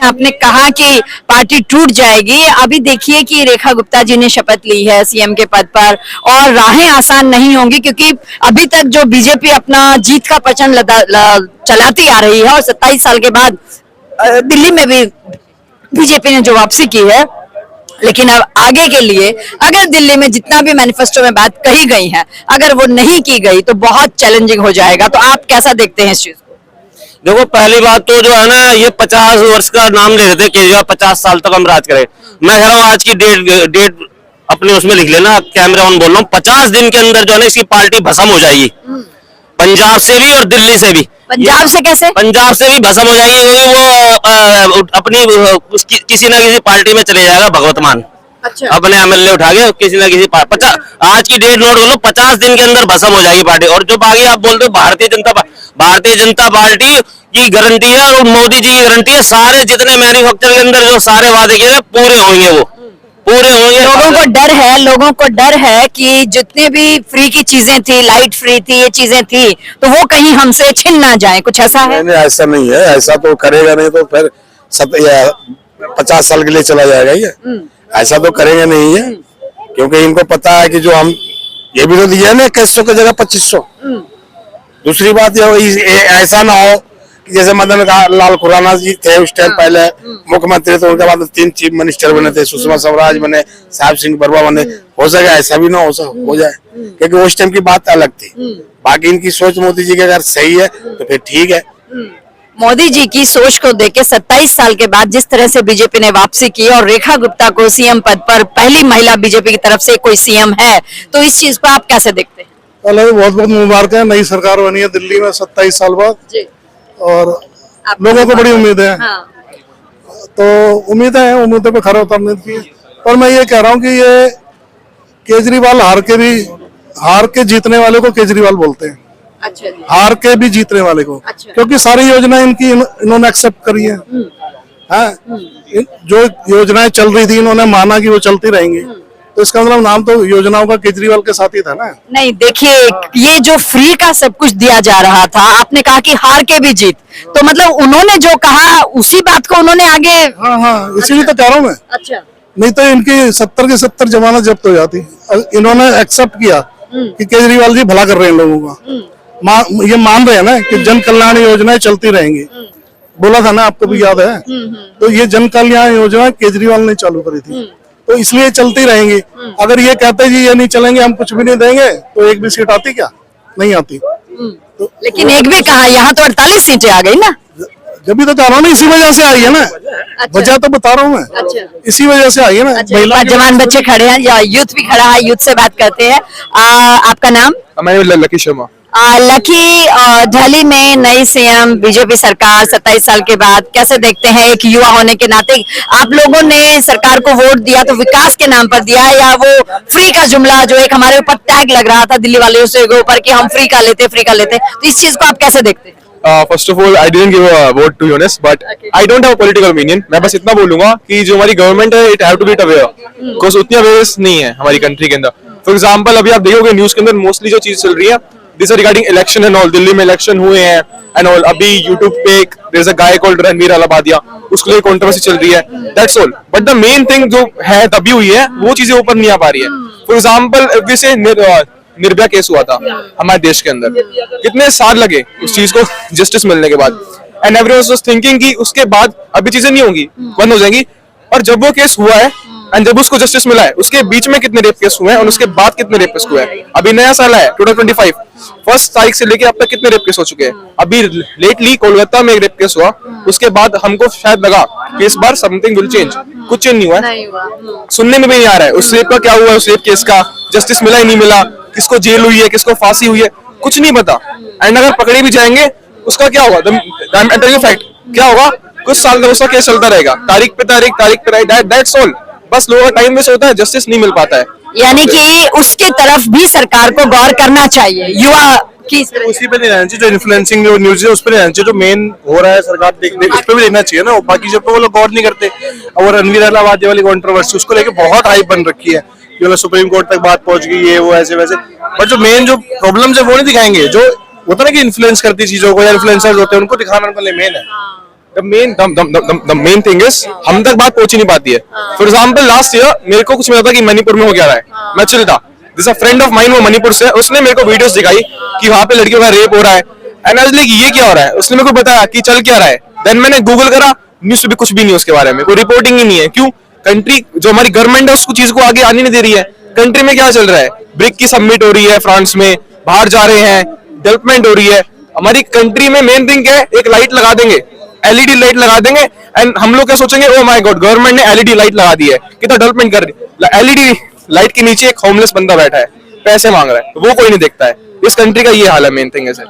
आपने कहा कि पार्टी टूट जाएगी, अभी देखिए कि रेखा गुप्ता जी ने शपथ ली है सीएम के पद पर और राहें आसान नहीं होंगी क्योंकि अभी तक जो बीजेपी अपना जीत का प्रचंड चलाती आ रही है और 27 साल के बाद दिल्ली में भी बीजेपी ने जो वापसी की है, लेकिन अब आगे के लिए अगर दिल्ली में जितना भी मैनिफेस्टो में बात कही गई है अगर वो नहीं की गई तो बहुत चैलेंजिंग हो जाएगा। तो आप कैसा देखते हैं इस चीज को? देखो, पहली बात तो जो है ना, ये 50 वर्ष का नाम ले रहे थे केजरीवाल, 50 साल तक हम राज करें। मैं कह रहा हूँ आज की डेट अपने उसमें लिख लेना, कैमरा ऑन बोल रहा हूँ, 50 दिन के अंदर जो है ना इसकी पार्टी भस्म हो जाएगी, पंजाब से भी और दिल्ली से भी। पंजाब से कैसे? पंजाब से भी भस्म हो जाएगी क्योंकि वो अपनी किसी ना किसी पार्टी में चले जाएगा भगवत मान। अच्छा। अपने एमएलए उठा के किसी ना किसी आज की डेट नोट कर लो, 50 दिन के अंदर भस्म हो जाएगी पार्टी। और जो बाकी आप बोलते हो भारतीय जनता पार्टी की गारंटी है और मोदी जी की गारंटी है, सारे जितने मैन्युफैक्चर के अंदर जो सारे वादे किए पूरे होंगे, वो पूरे होंगे। लोगों को डर है कि जितने भी फ्री की चीजें थी, लाइट फ्री थी, ये चीजें थी, तो वो कहीं हमसे छिन ना जाए, कुछ ऐसा है? नहीं, ऐसा नहीं है, ऐसा तो करेगा नहीं तो फिर 50 साल के लिए चला जाएगा ये, ऐसा तो करेंगे नहीं है, क्योंकि इनको पता है कि जो हम ये भी तो दिया ना 2100 की जगह 2500। दूसरी बात ये ऐसा ना हो कि जैसे मदन लाल खुराना जी थे उस टाइम पहले मुख्यमंत्री, तो उनके बाद 3 चीफ मिनिस्टर बने थे, सुषमा स्वराज बने, साहब सिंह बरवा बने, हो सके ऐसा भी ना हो जाए, क्योंकि उस टाइम की बात अलग थी। बाकी इनकी सोच मोदी जी की अगर सही है तो फिर ठीक है। मोदी जी की सोच को देख के 27 साल के बाद जिस तरह से बीजेपी ने वापसी की और रेखा गुप्ता को सीएम पद पर पहली महिला बीजेपी की तरफ से कोई सीएम है, तो इस चीज को आप कैसे देखते हैं? बहुत बहुत मुबारक है, नई सरकार बनी है दिल्ली में 27 साल बाद जी। और लोगों को बड़ी उम्मीद है। हाँ। तो उम्मीदों पे खरा उतरने की। और मैं ये कह रहा हूँ कि ये केजरीवाल हार के जीतने वाले को केजरीवाल बोलते हैं। अच्छा जी। हार के भी जीतने वाले को। अच्छा। क्योंकि सारी योजना इनकी इन्होंने एक्सेप्ट करी है। जो योजनाएं चल रही थी इन्होंने माना कि वो चलती रहेंगी, तो इसका मतलब नाम तो योजनाओं का केजरीवाल के साथ ही था ना। नहीं, देखिए ये जो फ्री का सब कुछ दिया जा रहा था, आपने कहा कि हार के भी जीत, तो मतलब उन्होंने जो कहा उसी बात को उन्होंने आगे। हाँ, इसीलिए तो कह रहा हूँ मैं। अच्छा। नहीं तो इनकी 70 की 70 जमानत जब्त हो जाती। इन्होंने एक्सेप्ट किया कि केजरीवाल जी भला कर रहे हैं लोगों का, ये मान रहे हैं ना कि जन कल्याण योजनाएं चलती रहेंगी, बोला था ना, आपको भी याद है। तो ये जन कल्याण योजना केजरीवाल ने चालू करी थी, तो इसलिए चलती रहेंगी। अगर ये कहते जी ये नहीं चलेंगे, हम कुछ भी नहीं देंगे, तो एक भी सीट आती क्या? नहीं आती। तो लेकिन एक भी कहा, यहाँ तो 48 सीटें आ गई ना। जब भी तो कह रहा हूँ ना, इसी वजह से आई है ना। अच्छा। वजह तो बता रहा हूँ मैं। अच्छा। इसी वजह से आई है ना। अच्छा। जवान बच्चे खड़े हैं या यूथ भी खड़ा है, यूथ से बात करते हैं। आपका नाम? लकी शर्मा। लकी, दिल्ली में नई सीएम बीजेपी सरकार 27 साल के बाद कैसे देखते हैं? एक युवा होने के नाते आप लोगों ने सरकार को वोट दिया तो विकास के नाम पर दिया या वो फ्री का जुमला जो एक हमारे ऊपर टैग लग रहा था दिल्ली वाले के ऊपर कि हम फ्री का लेते, तो इस चीज को आप कैसे देखते हैं? First of all I didn't give a vote to be honest, but I don't have political opinion. मैं बस इतना बोलूंगा कि जो हमारी गवर्नमेंट है it have to be aware, because उतनी अवेयरनेस नहीं है हमारी कंट्री के अंदर। फॉर एग्जांपल अभी आप देखोगे न्यूज के अंदर मोस्टली जो चीज चल रही है this are regarding election and all. Delhi में इलेक्शन हुए हैं एंड ऑल। अभी यूट्यूब पे there is a guy called Ranveer Allahbadia, उसके लिए कंट्रोवर्सी चल रही है, that's all. But the main thing जो है तभी हुई है वो चीजें ऊपर नहीं आ पा रही है। फॉर एग्जांपल जैसे निर्भया केस हुआ था हमारे देश के अंदर, कितने साल लगे उस चीज को जस्टिस मिलने के बाद, एंड एवरीवन वाज थिंकिंग कि उसके बाद अभी चीजें नहीं होंगी, बंद हो जाएंगी। और जब वो केस हुआ है एंड जब उसको जस्टिस मिला है, उसके बीच में कितने रेप केस हुए हैं और उसके बाद कितने रेप केस हुए हैं। अभी नया साल है 2025, फर्स्ट तारीख से लेके अब तक कितने रेप केस हो चुके हैं। अभी लेटली कोलकाता में एक रेप केस हुआ, उसके बाद हमको शायद लगा कि इस बार समथिंग विल चेंज, कुछ चेंज नहीं हुआ है। सुनने में भी नहीं आ रहा है उस रेप का क्या हुआ, उस रेप केस का जस्टिस मिला ही नहीं मिला, किसको जेल हुई है, किसको फांसी हुई है, कुछ नहीं पता। एंड अगर पकड़े भी जाएंगे उसका क्या होगा, फैक्ट क्या होगा, कुछ साल तक उसका केस चलता रहेगा, तारीख पे तारीख, दैट्स ऑल। बस लोगों का टाइम वेस्ट होता है, जस्टिस नहीं मिल पाता है। यानी कि उसके तरफ भी सरकार को गौर करना चाहिए, युवा की उसी पे नहीं रहना चाहिए, जो इन्फ्लुएंसिंग जो न्यूज है उस पर रहना चाहिए, जो मेन हो रहा है सरकार उस पर भी देखना चाहिए ना। बाकी जब वो लोग गौर नहीं करते। और रणवीर अलाहाबादी वाली कंट्रोवर्सी उसको लेके बहुत हाइप बन रखी है, सुप्रीम कोर्ट तक बात पहुंच गई, ये वो ऐसे वैसे। बट जो मेन जो प्रॉब्लम है वो नहीं दिखाएंगे, जो होता है ना कि इन्फ्लुएंस करती चीजों को या इन्फ्लुएंसर्स होते हैं उनको दिखाना उनका मेन है। the main thing is हम तक बात पहुंच ही नहीं पाती है. For example, last year मेरे को कुछ मिला था कि मणिपुर में हो क्या रहा है. मैं चिल था. This a friend of mine वो मणिपुर से, उसने मेरे को वीडियोस दिखाई कि वहाँ पे लड़कियों का रेप हो रहा है. And I was like, ये क्या हो रहा है? उसने मेरे को बताया कि चल क्या रहा है. Then मैंने गूगल करा, न्यूज़ पे भी कुछ भी नहीं उसके बारे में, कोई रिपोर्टिंग ही नहीं है. क्यों? कंट्री जो हमारी गवर्नमेंट है उसको चीज को आगे आने नहीं दे रही है. कंट्री में क्या चल रहा है? ब्रिक की समिट हो रही है फ्रांस में, बाहर जा रहे हैं, डेवलपमेंट हो रही है. हमारी कंट्री में मेन थिंग क्या है? एक लाइट लगा देंगे, एलईडी लाइट लगा देंगे, एंड हम लोग क्या सोचेंगे, ओ माय गॉड गवर्नमेंट ने एलईडी लाइट लगा दी है, कितना डेवलपमेंट कर रही है. एलईडी लाइट के नीचे एक होमलेस बंदा बैठा है, पैसे मांग रहा है, वो कोई नहीं देखता है. इस कंट्री का ये हाल है. मेन थिंग है सर.